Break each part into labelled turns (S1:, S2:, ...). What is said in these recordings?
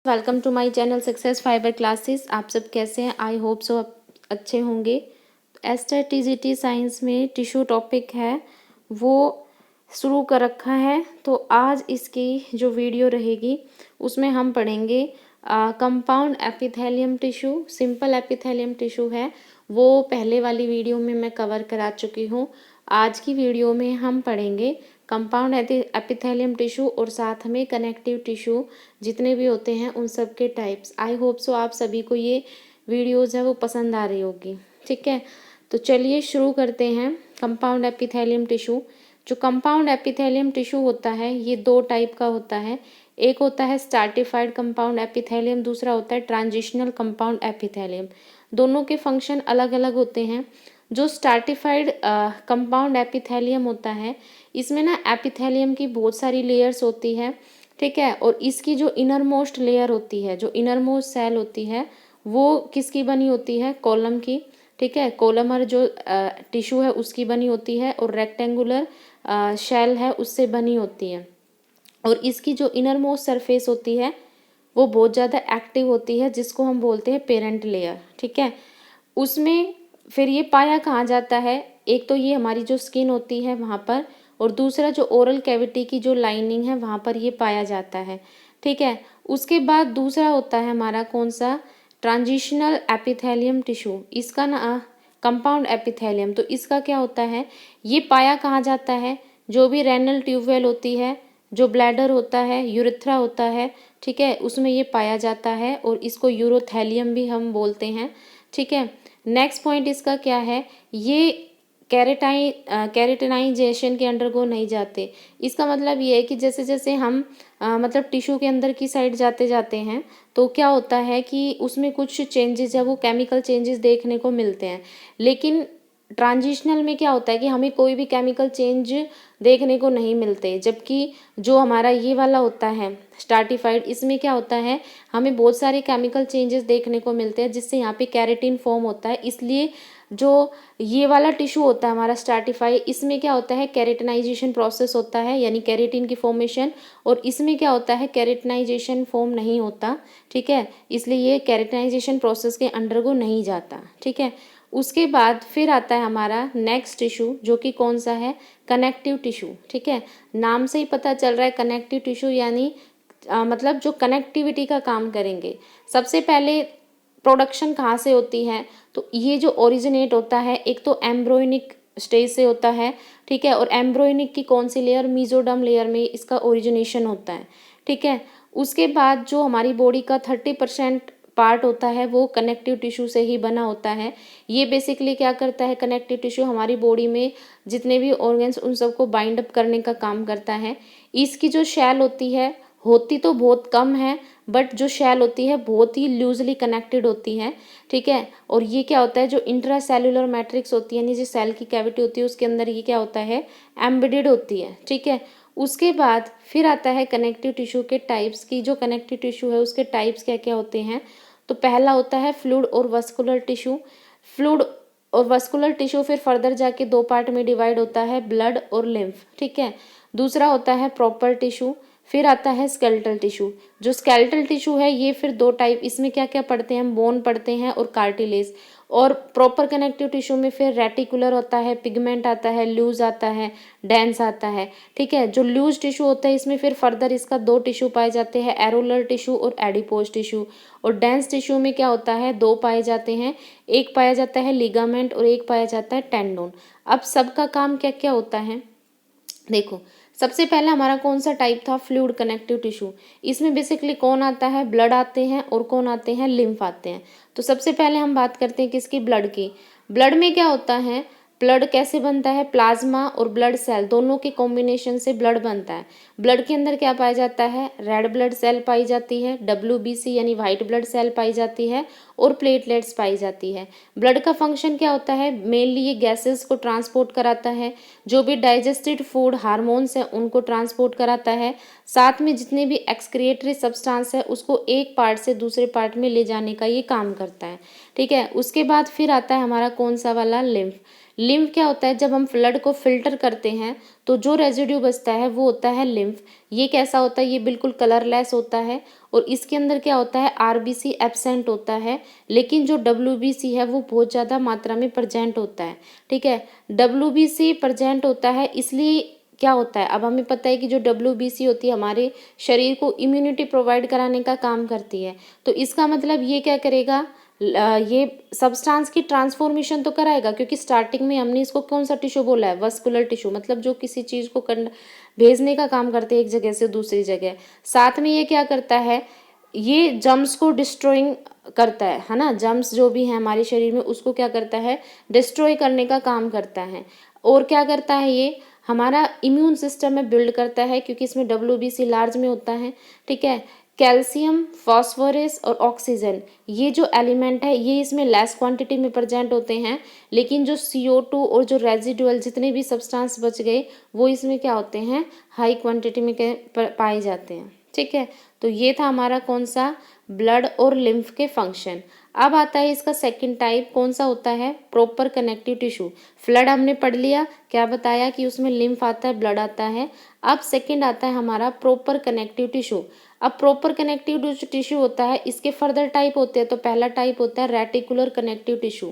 S1: Welcome to my channel Success Fibre Classes. आप सब कैसे हैं? आई होप सो आप अच्छे होंगे। एस्टर टीजीटी साइंस में टिश्यू टॉपिक है वो शुरू कर रखा है। तो आज इसकी जो वीडियो रहेगी उसमें हम पढ़ेंगे compound epithelium tissue. Simple epithelium tissue है वो पहले वाली वीडियो में मैं कवर करा चुकी हूँ। आज की वीडियो में हम पढ़ेंगे कंपाउंड एपिथेलियम टिश्यू और साथ में कनेक्टिव टिश्यू जितने भी होते हैं उन सब के टाइप्स। आई होप सो आप सभी को ये वीडियोज़ है वो पसंद आ रही होगी। ठीक है, तो चलिए शुरू करते हैं। कंपाउंड एपिथेलियम टिश्यू, जो कंपाउंड एपिथेलियम टिश्यू होता है ये दो टाइप का होता है। एक होता है स्ट्रैटिफाइड कंपाउंड एपिथेलियम, दूसरा होता है ट्रांजिशनल कंपाउंड एपिथेलियम। दोनों के फंक्शन अलग अलग होते हैं। जो स्ट्रैटिफाइड कंपाउंड एपिथेलियम होता है इसमें ना एपिथेलियम की बहुत सारी लेयर्स होती है। ठीक है, और इसकी जो इनर मोस्ट लेयर होती है, जो इनर मोस्ट सेल होती है वो किसकी बनी होती है? कॉलम की। ठीक है, कोलमर जो टिश्यू है उसकी बनी होती है और रेक्टेंगुलर शेल है उससे बनी होती है। और इसकी जो इनर मोस्ट सरफेस होती है वो बहुत ज़्यादा एक्टिव होती है जिसको हम बोलते हैं पेरेंट लेयर। ठीक है, उसमें फिर ये पाया कहाँ जाता है? एक तो ये हमारी जो स्किन होती है वहाँ पर, और दूसरा जो ओरल कैविटी की जो लाइनिंग है वहाँ पर ये पाया जाता है। ठीक है, उसके बाद दूसरा होता है हमारा कौन सा? Transitional epithelium tissue. इसका ना कंपाउंड एपिथेलियम, तो इसका क्या होता है? ये पाया कहाँ जाता है? जो भी रेनल ट्यूबवेल होती है, जो ब्लैडर होता है, यूरेथ्रा होता है, ठीक है, उसमें ये पाया जाता है और इसको यूरोथेलियम भी हम बोलते हैं। ठीक है, नेक्स्ट पॉइंट इसका क्या है? ये कैरेटनाइजेशन के अंडरगो नहीं जाते। इसका मतलब ये है कि जैसे जैसे हम मतलब टिश्यू के अंदर की साइड जाते जाते हैं तो क्या होता है कि उसमें कुछ चेंजेस है वो केमिकल चेंजेस देखने को मिलते हैं। लेकिन ट्रांजिशनल में क्या होता है कि हमें कोई भी केमिकल चेंज देखने को नहीं मिलते। जबकि जो हमारा ये वाला होता है स्ट्रैटिफाइड, इसमें क्या होता है हमें बहुत सारे केमिकल चेंजेस देखने को मिलते हैं जिससे यहाँ पे कैरेटिन फॉर्म होता है। इसलिए जो ये वाला टिश्यू होता है हमारा स्ट्रैटिफाइड, इसमें क्या होता है कैरेटनाइजेशन प्रोसेस होता है यानी कैरेटिन की फॉर्मेशन, और इसमें क्या होता है कैरेटनाइजेशन फॉर्म नहीं होता। ठीक है, इसलिए ये कैरेटनाइजेशन प्रोसेस के अंडरगो नहीं जाता। ठीक है, उसके बाद फिर आता है हमारा नेक्स्ट टिश्यू जो कि कौन सा है? Connective tissue. ठीक है, नाम से ही पता चल रहा है कनेक्टिव टिश्यू यानी मतलब जो कनेक्टिविटी का काम करेंगे। सबसे पहले प्रोडक्शन कहाँ से होती है? तो ये जो ओरिजिनेट होता है एक तो एम्ब्रोइनिक स्टेज से होता है। ठीक है, और एम्ब्रोइनिक की कौन सी लेयर? मीजोडर्म लेयर में इसका ओरिजिनेशन होता है। ठीक है, उसके बाद जो हमारी बॉडी का 30% पार्ट होता है वो कनेक्टिव टिश्यू से ही बना होता है। ये बेसिकली क्या करता है? कनेक्टिव टिश्यू हमारी बॉडी में जितने भी ऑर्गन्स उन सबको बाइंड अप करने का काम करता है। इसकी जो शैल होती तो बहुत कम है, बट जो शैल होती है बहुत ही लूजली कनेक्टेड होती है। ठीक है, और ये क्या होता है जो इंट्रा सेलुलर मैट्रिक्स होती है यानी जो सेल की कैविटी होती है उसके अंदर ये क्या होता है? एम्बेडेड होती है। ठीक है, उसके बाद फिर आता है कनेक्टिव टिश्यू के टाइप्स की। जो कनेक्टिव टिश्यू है उसके टाइप्स क्या क्या होते हैं? तो पहला होता है फ्लूइड और वस्कुलर टिश्यू। फ्लूइड और वस्कुलर टिश्यू फिर फर्दर जाके दो पार्ट में डिवाइड होता है, ब्लड और लिम्फ। ठीक है, दूसरा होता है प्रॉपर टिश्यू। फिर आता है स्केलेटल टिश्यू। जो स्केलेटल टिश्यू है ये फिर दो टाइप, इसमें क्या क्या पढ़ते हैं? हम बोन पढ़ते हैं और कार्टिलेज। और प्रॉपर कनेक्टिव टिश्यू में फिर रेटिकुलर होता है, पिगमेंट आता है, लूज आता है, डेंस आता है। ठीक है, जो लूज टिश्यू होता है इसमें फिर फर्दर इसका दो टिश्यू पाए जाते हैं, एरोलर टिश्यू और एडिपोज टिश्यू। और डेंस टिश्यू में क्या होता है? दो पाए जाते हैं, एक पाया जाता है लिगामेंट और एक पाया जाता है टेंडोन। अब सबका काम क्या क्या होता है देखो। सबसे पहला हमारा कौन सा टाइप था? Fluid connective tissue. इसमें बेसिकली कौन आता है? ब्लड आते हैं और कौन आते हैं? लिम्फ आते हैं। तो सबसे पहले हम बात करते हैं किसकी? ब्लड की। ब्लड में क्या होता है? ब्लड कैसे बनता है? प्लाज्मा और ब्लड सेल दोनों के कॉम्बिनेशन से ब्लड बनता है। ब्लड के अंदर क्या पाया जाता है? रेड ब्लड सेल पाई जाती है, WBC यानी वाइट ब्लड सेल पाई जाती है और प्लेटलेट्स पाई जाती है। ब्लड का फंक्शन क्या होता है? मेनली ये गैसेस को ट्रांसपोर्ट कराता है, जो भी डाइजेस्टेड फूड हार्मोन्स हैं उनको ट्रांसपोर्ट कराता है, साथ में जितने भी एक्सक्रिएटरी सब्सटेंस है उसको एक पार्ट से दूसरे पार्ट में ले जाने का ये काम करता है। ठीक है, उसके बाद फिर आता है हमारा कौन सा वाला? लिम्फ। लिम्फ क्या होता है, जब हम ब्लड को फिल्टर करते हैं तो जो रेजिड्यू बचता है वो होता है लिम्फ। ये कैसा होता है, ये बिल्कुल कलरलेस होता है और इसके अंदर क्या होता है, आरबीसी एब्सेंट होता है, लेकिन जो डब्ल्यूबीसी है वो बहुत ज़्यादा मात्रा में प्रेजेंट होता है। ठीक है, डब्ल्यूबीसी प्रेजेंट होता है, इसलिए क्या होता है, अब हमें पता है कि जो डब्ल्यूबीसी होती है हमारे शरीर को इम्यूनिटी प्रोवाइड कराने का काम करती है। तो इसका मतलब ये क्या करेगा, ये सब्सटेंस की ट्रांसफॉर्मेशन तो कराएगा, क्योंकि स्टार्टिंग में हमने इसको कौन सा टिश्यू बोला है, वस्कुलर टिश्यू, मतलब जो किसी चीज़ को भेजने का काम करते हैं एक जगह से दूसरी जगह। साथ में ये क्या करता है, ये जर्म्स को डिस्ट्रॉइंग करता है ना, जर्म्स जो भी है हमारे शरीर में उसको क्या करता है, डिस्ट्रॉय करने का काम करता है। और क्या करता है, ये हमारा इम्यून सिस्टम में बिल्ड करता है, क्योंकि इसमें डब्ल्यूबीसी लार्ज में होता है। ठीक है, कैल्शियम, फॉस्फोरस और ऑक्सीजन, ये जो एलिमेंट है ये इसमें लेस क्वांटिटी में प्रेजेंट होते हैं, लेकिन जो CO2 और जो रेजिडुअल जितने भी सब्सटेंस बच गए वो इसमें क्या होते हैं, हाई क्वांटिटी में पाए जाते हैं। ठीक है, तो ये था हमारा कौन सा, ब्लड और लिम्फ के फंक्शन। अब आता है इसका सेकंड टाइप, कौन सा होता है, प्रॉपर कनेक्टिव टिश्यू। फ्लड हमने पढ़ लिया, क्या बताया कि उसमें लिम्फ आता है, ब्लड आता है। अब सेकंड आता है हमारा प्रॉपर कनेक्टिव टिश्यू। अब प्रॉपर कनेक्टिव टिश्यू होता है, इसके फर्दर टाइप होते हैं। तो पहला टाइप होता है रेटिकुलर कनेक्टिव टिश्यू।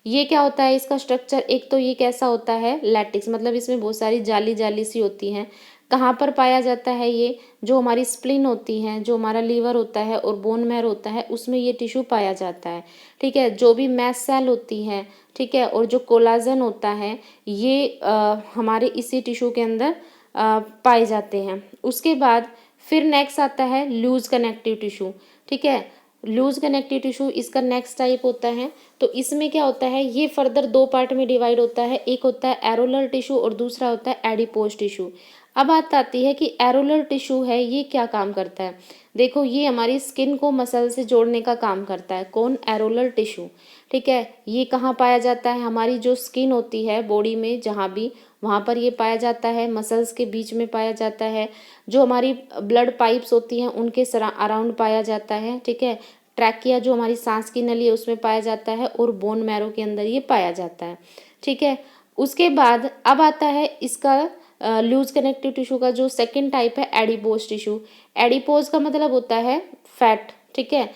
S1: ये क्या होता है, इसका स्ट्रक्चर, एक तो ये कैसा होता है, लैटिक्स, मतलब इसमें बहुत सारी जाली जाली सी होती हैं। कहाँ पर पाया जाता है ये, जो हमारी स्प्लीन होती है, जो हमारा लीवर होता है और बोन मैरो होता है, उसमें ये टिश्यू पाया जाता है। ठीक है, जो भी मैस्ट सेल होती है, ठीक है, और जो कोलाजन होता है, ये हमारे इसी टिश्यू के अंदर पाए जाते हैं। उसके बाद फिर नेक्स्ट आता है लूज कनेक्टिव टिश्यू। ठीक है, लूज कनेक्टिव टिश्यू इसका नेक्स्ट टाइप होता है। तो इसमें क्या होता है, ये फर्दर दो पार्ट में डिवाइड होता है, एक होता है एरोलर टिश्यू और दूसरा होता है एडिपोज टिश्यू। अब बात आती है कि एरोलर टिश्यू है ये क्या काम करता है। देखो, ये हमारी स्किन को मसल से जोड़ने का काम करता है, कौन, एरोलर टिश्यू। ठीक है, ये कहाँ पाया जाता है, हमारी जो स्किन होती है बॉडी में जहाँ भी, वहाँ पर ये पाया जाता है, मसल्स के बीच में पाया जाता है, जो हमारी ब्लड पाइप्स होती हैं उनके अराउंड पाया जाता है। ठीक है, ट्रैकिया जो हमारी सांस की नली है उसमें पाया जाता है, और बोन मैरो के अंदर ये पाया जाता है। ठीक है, उसके बाद अब आता है इसका लूज कनेक्टिव टिश्यू का जो सेकंड टाइप है, एडिपोज टिश्यू। एडिपोज का मतलब होता है फैट। ठीक है,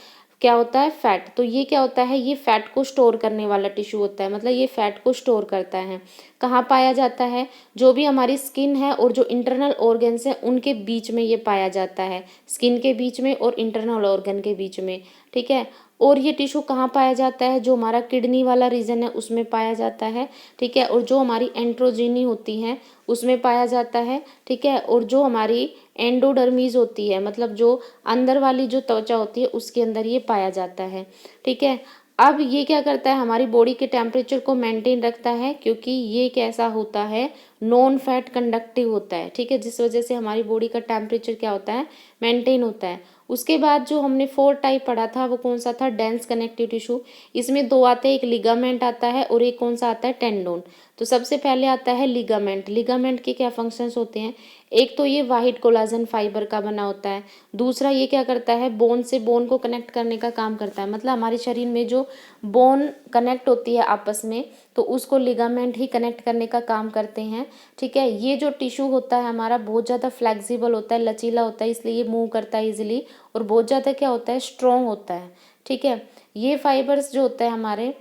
S1: क्या होता है, फैट। तो ये क्या होता है, ये फैट को स्टोर करने वाला टिश्यू होता है, मतलब ये फैट को स्टोर करता है। कहाँ पाया जाता है, जो भी हमारी स्किन है और जो इंटरनल ऑर्गन्स हैं उनके बीच में ये पाया जाता है, स्किन के बीच में और इंटरनल ऑर्गन के बीच में। ठीक है, और ये टिश्यू कहाँ पाया जाता है, जो हमारा किडनी वाला रीजन है उसमें पाया जाता है। ठीक है, और जो हमारी एंट्रोजीनी होती है उसमें पाया जाता है। ठीक है, और जो हमारी एंडोडर्मीज होती है, मतलब जो अंदर वाली जो त्वचा होती है उसके अंदर ये पाया जाता है। ठीक है, अब ये क्या करता है, हमारी बॉडी के टेम्परेचर को मेंटेन रखता है, क्योंकि ये कैसा होता है, नॉन फैट कंडक्टिव होता है। ठीक है, जिस वजह से हमारी बॉडी का टेम्परेचर क्या होता है, मेंटेन होता है। उसके बाद जो हमने 4 टाइप पढ़ा था वो कौन सा था, डेंस कनेक्टिव टिश्यू। इसमें दो आते हैं, एक लिगामेंट आता है और एक कौन सा आता है, टेंडोन। तो सबसे पहले आता है लिगामेंट। लिगामेंट के क्या फंक्शंस होते हैं, एक तो ये वाहिड कोलाजन फाइबर का बना होता है, दूसरा ये क्या करता है, बोन से बोन को कनेक्ट करने का काम करता है। मतलब हमारे शरीर में जो बोन कनेक्ट होती है आपस में, तो उसको लिगामेंट ही कनेक्ट करने का काम करते हैं। ठीक है, ये जो टिश्यू होता है हमारा बहुत ज़्यादा फ्लेक्सिबल होता है, लचीला होता है, इसलिए ये मूव करता है इजीली, और बहुत ज़्यादा क्या होता है, स्ट्रॉन्ग होता है। ठीक है, ये फाइबर्स जो होता है हमारे,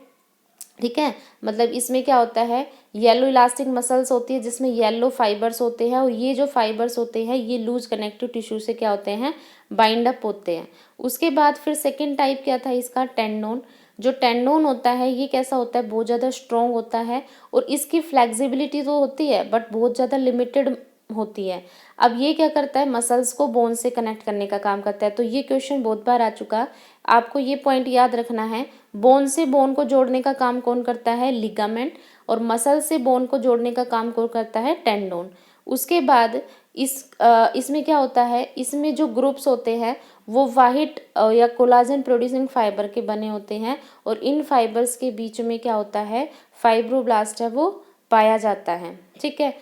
S1: ठीक है, मतलब इसमें क्या होता है, येलो इलास्टिक मसल्स होती है जिसमें येलो फाइबर्स होते हैं, और ये जो फाइबर्स होते हैं ये लूज कनेक्टिव टिश्यू से क्या होते हैं, बाइंड अप होते हैं। उसके बाद फिर सेकंड टाइप क्या था इसका, टेंडोन। जो टेंडोन होता है ये कैसा होता है, बहुत ज़्यादा स्ट्रॉन्ग होता है, और इसकी फ्लेक्सिबिलिटी तो होती है बट बहुत ज़्यादा लिमिटेड होती है। अब ये क्या करता है, मसल्स को बोन से कनेक्ट करने का काम करता है। तो ये क्वेश्चन बहुत बार आ चुका है, आपको ये पॉइंट याद रखना है, बोन से बोन को जोड़ने का काम कौन करता है, लिगामेंट, और मसल से बोन को जोड़ने का काम कौन करता है, टेंडोन। उसके बाद इसमें क्या होता है, इसमें जो ग्रुप्स होते हैं वो वाहिड या कोलाजन प्रोड्यूसिंग फाइबर के बने होते हैं, और इन फाइबर्स के बीच में क्या होता है, फाइब्रोब्लास्ट है वो पाया जाता है। ठीक है,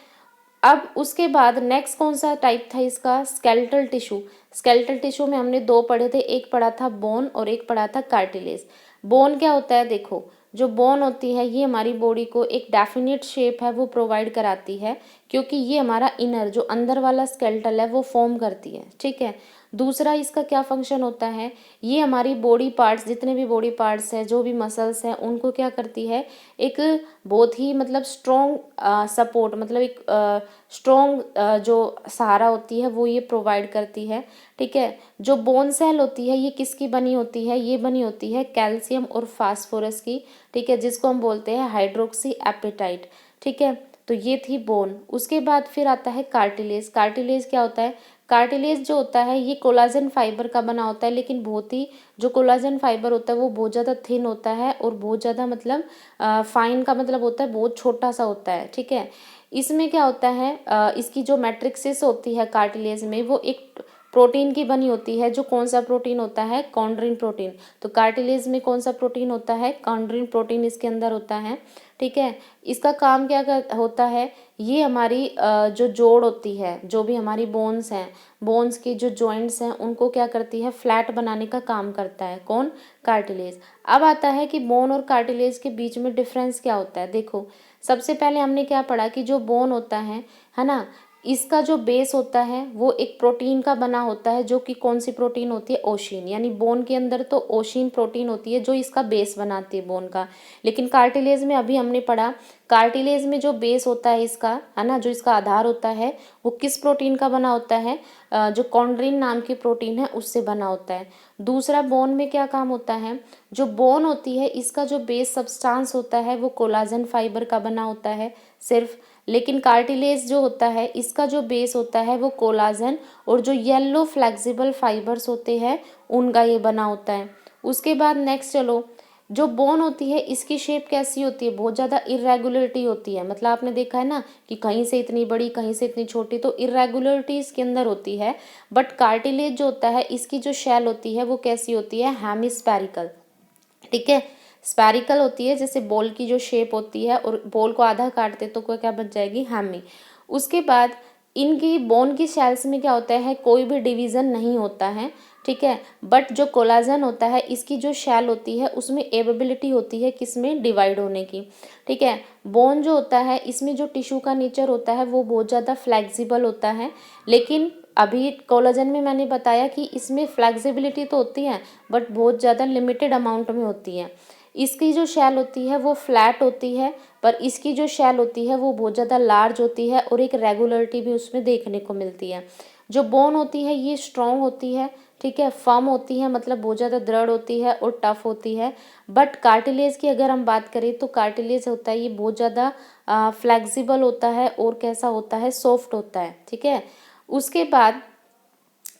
S1: अब उसके बाद नेक्स्ट कौन सा टाइप था इसका, स्केलेटल टिश्यू। स्केलेटल टिश्यू में हमने दो पढ़े थे, एक पढ़ा था बोन और एक पढ़ा था कार्टिलेज। बोन क्या होता है, देखो जो बोन होती है ये हमारी बॉडी को एक डेफिनेट शेप है वो प्रोवाइड कराती है, क्योंकि ये हमारा इनर जो अंदर वाला स्केलेटल है वो फॉर्म करती है, ठीक है। दूसरा इसका क्या फंक्शन होता है, ये हमारी बॉडी पार्ट्स, जितने भी बॉडी पार्ट्स हैं, जो भी मसल्स हैं, उनको क्या करती है, एक बहुत ही मतलब स्ट्रॉन्ग सपोर्ट, मतलब एक स्ट्रॉन्ग जो सहारा होती है वो ये प्रोवाइड करती है, ठीक है। जो बोन सेल होती है ये किसकी बनी होती है, ये बनी होती है कैल्शियम और फास्फोरस की, ठीक है, जिसको हम बोलते हैं हाइड्रोक्सी एपेटाइट, ठीक है। तो ये थी बोन। उसके बाद फिर आता है कार्टिलेज। कार्टिलेज क्या होता है, कार्टिलेज जो होता है ये कोलाजन फाइबर का बना होता है, लेकिन बहुत ही, जो कोलाजन फाइबर होता है वो बहुत ज़्यादा थिन होता है और बहुत ज़्यादा मतलब फाइन का मतलब होता है बहुत छोटा सा होता है, ठीक है। इसमें क्या होता है, इसकी जो मैट्रिक्सिस होती है कार्टिलेज में वो एक प्रोटीन की बनी होती है, जो कौन सा प्रोटीन होता है, कॉन्ड्रिन प्रोटीन। तो कार्टिलेज में कौन सा प्रोटीन होता है, कॉन्ड्रिन प्रोटीन इसके अंदर होता है, ठीक है। इसका काम क्या होता है, ये हमारी जो जोड़ होती है, जो भी हमारी बोन्स हैं, बोन्स की जो जॉइंट्स हैं उनको क्या करती है, फ्लैट बनाने का काम करता है, कौन, कार्टिलेज। अब आता है कि बोन और कार्टिलेज के बीच में डिफरेंस क्या होता है। देखो सबसे पहले हमने क्या पढ़ा कि जो बोन होता है ना, इसका जो बेस होता है वो एक प्रोटीन का बना होता है, जो कि कौन सी प्रोटीन होती है, ओशिन, यानी बोन के अंदर तो ओशिन प्रोटीन होती है जो इसका बेस बनाती है बोन का। लेकिन कार्टिलेज में अभी हमने पढ़ा, कार्टिलेज में जो बेस होता है इसका, है ना, जो इसका आधार होता है वो किस प्रोटीन का बना होता है, जो कॉन्ड्रिन नाम की प्रोटीन है उससे बना होता है। दूसरा, बोन में क्या काम होता है, जो बोन होती है इसका जो बेस सब्सटेंस होता है वो कोलाजन फाइबर का बना होता है सिर्फ। लेकिन कार्टिलेज जो होता है इसका जो बेस होता है वो कोलाजन और जो येलो फ्लेक्सिबल फाइबर्स होते हैं उनका ये बना होता है। उसके बाद नेक्स्ट चलो, जो बोन होती है इसकी शेप कैसी होती है, बहुत ज़्यादा इरेगुलरिटी होती है, मतलब आपने देखा है ना कि कहीं से इतनी बड़ी कहीं से इतनी छोटी, तो इरेगुलरिटी इसके अंदर होती है। बट कार्टिलेज जो होता है इसकी जो शेल होती है वो कैसी होती है, हेमिस्फेरिकल, ठीक है, स्पैरिकल होती है, जैसे बॉल की जो शेप होती है, और बॉल को आधा काटते तो कोई क्या बच जाएगी, हैमी। उसके बाद इनकी बोन की शेल्स में क्या होता है, कोई भी डिवीज़न नहीं होता है, ठीक है। बट जो कोलाजन होता है इसकी जो शेल होती है उसमें एबिलिटी होती है किसमें, डिवाइड होने की, ठीक है। बोन जो होता है इसमें जो टिश्यू का नेचर होता है वो बहुत ज़्यादा फ्लेक्सिबल होता है, लेकिन अभी कोलाजन में मैंने बताया कि इसमें फ्लेक्सिबिलिटी तो होती है बट बहुत ज़्यादा लिमिटेड अमाउंट में होती है। इसकी जो शेल होती है वो फ्लैट होती है, पर इसकी जो शेल होती है वो बहुत ज़्यादा लार्ज होती है और एक रेगुलरिटी भी उसमें देखने को मिलती है। जो बोन होती है ये स्ट्रॉन्ग होती है, ठीक है, फर्म होती है, मतलब बहुत ज़्यादा दृढ़ होती है और टफ होती है। बट कार्टिलेज की अगर हम बात करें तो कार्टिलेज होता है ये बहुत ज़्यादा फ्लेक्सिबल होता है और कैसा होता है, सॉफ्ट होता है, ठीक है। उसके बाद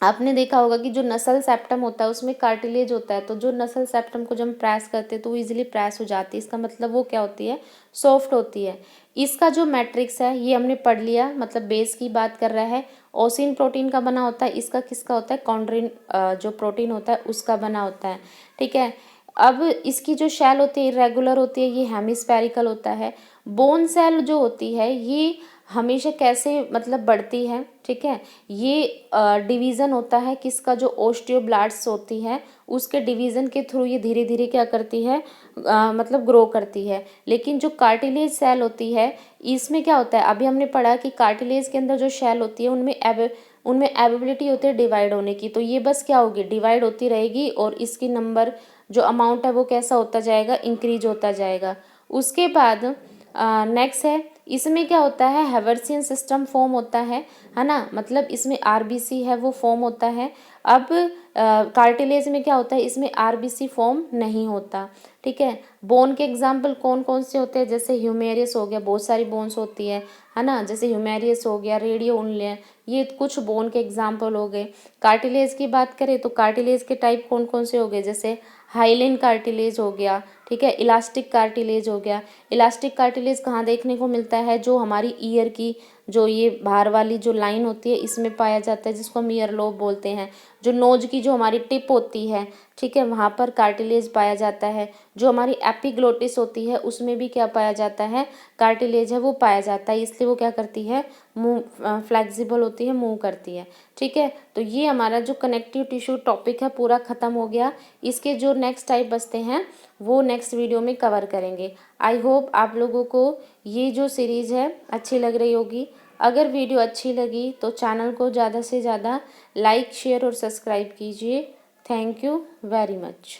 S1: आपने देखा होगा कि जो नसल सेप्टम होता है उसमें कार्टिलेज होता है, तो जो नसल सेप्टम को जब हम प्रेस करते हैं तो वो इजीली प्रेस हो जाती है, इसका मतलब वो क्या होती है, सॉफ्ट होती है। इसका जो मैट्रिक्स है ये हमने पढ़ लिया, मतलब बेस की बात कर रहा है, ओसिन प्रोटीन का बना होता है, इसका किसका होता है, कॉन्ड्रिन जो प्रोटीन होता है उसका बना होता है, ठीक है। अब इसकी जो शेल होती है इरेगुलर होती है, ये हेमिस्फेरिकल होता है। बोन सेल जो होती है ये हमेशा कैसे मतलब बढ़ती है, ठीक है, ये डिवीज़न होता है किसका, जो ओस्टियोब्लास्ट्स होती है उसके डिवीज़न के थ्रू ये धीरे धीरे क्या करती है, मतलब ग्रो करती है। लेकिन जो कार्टिलेज सेल होती है इसमें क्या होता है, अभी हमने पढ़ा कि कार्टिलेज के अंदर जो शेल होती है उनमें एबिलिटी होती है डिवाइड होने की, तो ये बस क्या होगी, डिवाइड होती रहेगी और इसकी नंबर जो अमाउंट है वो कैसा होता जाएगा, इंक्रीज होता जाएगा। उसके बाद नेक्स्ट है, इसमें क्या होता है, हैवर्सियन सिस्टम फॉर्म होता है ना, मतलब इसमें आरबीसी है वो फॉर्म होता है। अब कार्टिलेज में क्या होता है, इसमें आरबीसी फॉर्म नहीं होता, ठीक है। बोन के एग्जाम्पल कौन कौन से होते हैं, जैसे ह्यूमेरियस हो गया, बहुत सारी बोन्स होती है ना, जैसे ह्यूमेरियस हो गया, रेडियो उनले, ये कुछ बोन के एग्जाम्पल हो गए। कार्टिलेज की बात करें तो कार्टिलेज के टाइप कौन कौन से हो गए, जैसे हाइलिन कार्टिलेज हो गया, ठीक है, इलास्टिक कार्टिलेज हो गया। इलास्टिक कार्टिलेज कहाँ देखने को मिलता है, जो हमारी ईयर की जो ये बाहर वाली जो लाइन होती है इसमें पाया जाता है, जिसको हम ईयर लोब बोलते हैं। जो नोज की जो हमारी टिप होती है, ठीक है, वहाँ पर कार्टिलेज पाया जाता है। जो हमारी एपिग्लोटिस होती है उसमें भी क्या पाया जाता है, कार्टिलेज है वो पाया जाता है, इसलिए वो क्या करती है, मूव फ्लेक्सिबल होती है, मूव करती है, ठीक है। तो ये हमारा जो कनेक्टिव टिश्यू टॉपिक है पूरा ख़त्म हो गया। इसके जो नेक्स्ट टाइप बचते हैं वो नेक्स्ट वीडियो में कवर करेंगे। आई होप आप लोगों को ये जो सीरीज़ है अच्छी लग रही होगी। अगर वीडियो अच्छी लगी तो चैनल को ज़्यादा से ज़्यादा लाइक, शेयर और सब्सक्राइब कीजिए। Thank you very much.